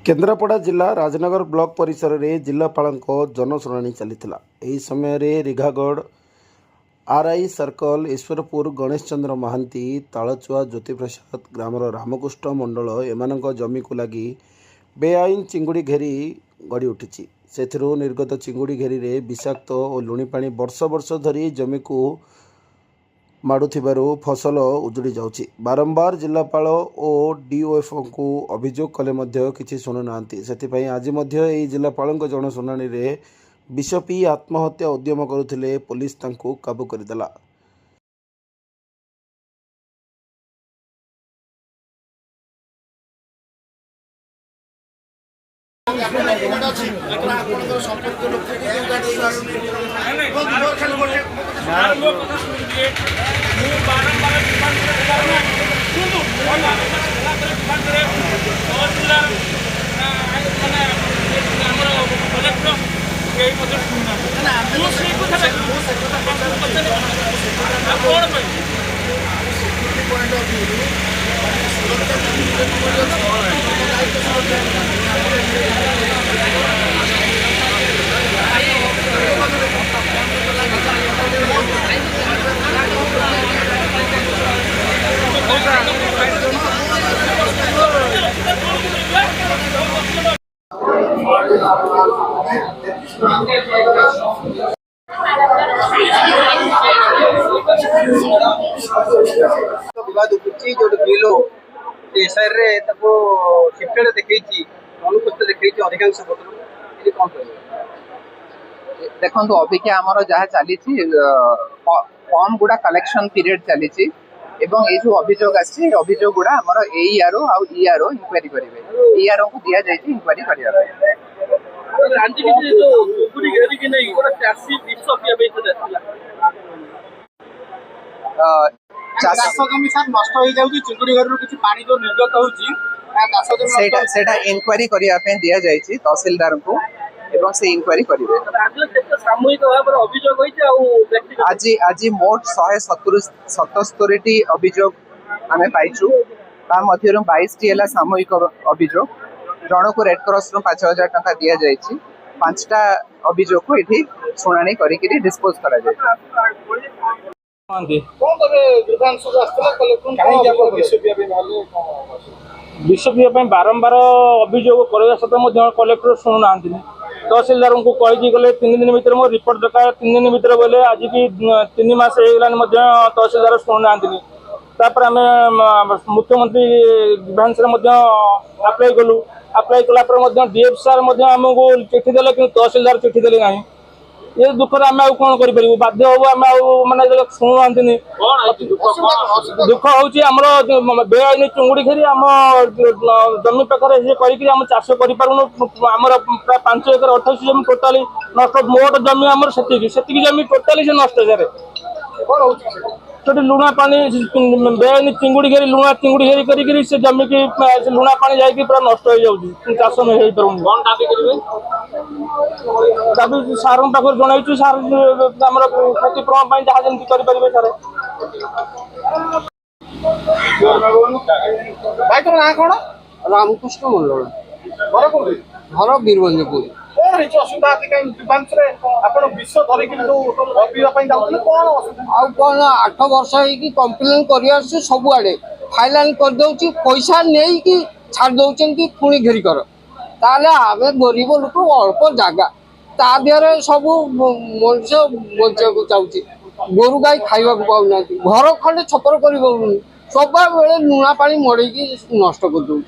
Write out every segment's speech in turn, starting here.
केन्द्रापड़ा जिला राजनगर ब्लॉक परिसर में जिलापाल जनशुणाणी चली यही समय रिघागढ़ आरआई सर्कल ईश्वरपुर गणेश चंद्र महांती तालचुआ ज्योतिप्रसाद ग्रामर रामकृष्ण मंडल एम जमी को लगी बेआईन चिंगुड़ी घेरी गड़ी उठी से निर्गत चिंगुड़ी घेरी रे विषाक्त और लुणी पानी वर्ष वर्ष धरी जमी को माड़ुथिबारु फसल उजुड़ी जाउछि। बारंबार जिलापाल और डीओएफओ को अभियोग कले मध्य किछि सुनु नांती। सेथिपई आज मध्य एही जिलापालଙ୍କ जनशुणाणी रे विष पी आत्महत्या उद्यम करुथिले पुलिस तांको काबू करदेला। विवाद उठी जो बिल एसआर रे ताको शिफ्टेड देखैछि अनुपस्थित देखैछि अधिकांश पत्र कौन देखो अबिका आमर जहाँ चली फॉर्म गुड़ा कलेक्शन पीरियड चली एवं ये जो अभियोग आसी अभियोग गुड़ा आमर एआरओ आउ ईआरओ इंक्वायरी करेंगे ईआरओ को दिया जाए इंक्वायरी करने इंक्वायरी करने दिया जाए तहसीलदार को एवं से इंक्वायरी करेंगे। आज आज मोट 177 अभियोग आम पाइचु मध्य 22 सामूहिक अभियोग जन को रेड क्रॉस 5,000 टंका दि जाए 5टा अभियोग को ये शुणाणी करी डिस्पोज कर विष पीवा बारंबार अभियोग करने सत्वे कलेक्टर शुणुना तहसीलदार को कही गले 3 दिन भर मो रिपोर्ट दरकार 3 दिन भर बोले आज भी 3 मास तहसीलदार शुणुना आम मुख्यमंत्री विधानसभा आप्लाय कलु आप्लाय कलापर डीएफ सार आमको चिठी देले कि तहसीलदार चिठी देले ना ये दुखर आम कौन कर बाध्य हूँ आम मानने शुणुना दुख हूँ बेआईन चुंगुड़ी घेरी आम जमी पाखे करम चाष कर प्राय 5 एकर 28 जमी टोटाली नष्ट मोट जमी आम से जमी टोटाली से नष्ट से लुणा पानी बेआईन चिंगुड़ी घेरी लुणा चिंगुड़ी घेरी करी से जमी की लुणा पानी जाकि पूरा नष्ट हो जाऊँगी चाष नहीं दाबी सार पाखे जन सार आम क्षतिपूरण जहाँ जमी करेंगे सार भाई तुम ना कौन रामकृष्ण मंडल घर बीरबंजपुर कौन 8 वर्ष कम्प्लेन कर सबुआड़े फाइल करदे पैसा नहीं कि छाड़ दौरान पुणी घेरी कर आम गरीब लोक अल्प जगह ता देहरे सब मनुष्य बचा चाहूँ गोरु गाई खावा पाऊना घर खंडे छपर कर सब बेले लुणा पा मड़े नष्ट कर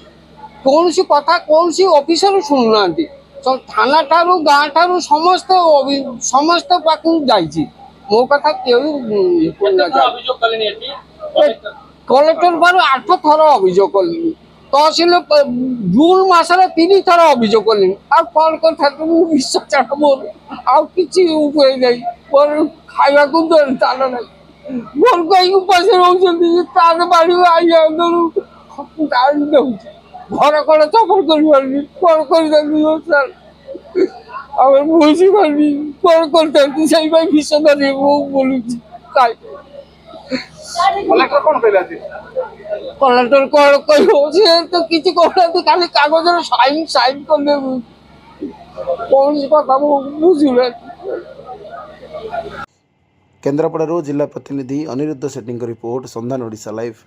कौन सी कथा कौन सी ऑफिसर शुणुना थाना ठारू गाँ ठारू समस्त समस्त पाक जाइए मो कथा कलेक्टर बार 8 थर अभियोग कली तहसील जून मसरे 3 थर अभियोग कली कौन कर विश्वास छाड़ मोर आखि उपाय नहीं मोर खावा को ताल ना मोर कहीं पैसा रोचे बाड़ी घर कड़े चफर कर सर आम बुझी पारि कौन करते विष धरी बोलूँ कलेक्टर कौन कहला କଲେକ୍ଟର କ'ଣ କହିବ ସେ ତ କିଛି କହୁନାହାନ୍ତି ଖାଲି କାଗଜରେ ସାଇନ୍ କରିଦେବୁ କୌଣସି କଥା ମୁଁ ବୁଝୁନାହାନ୍ତି। କେନ୍ଦ୍ରାପଡ଼ାରୁ ଜିଲ୍ଲା ପ୍ରତିନିଧି ଅନିରୁଦ୍ଧ ସେଠୀଙ୍କ ରିପୋର୍ଟ ସନ୍ଧାନ ଓଡ଼ିଶା ଲାଇଭ୍।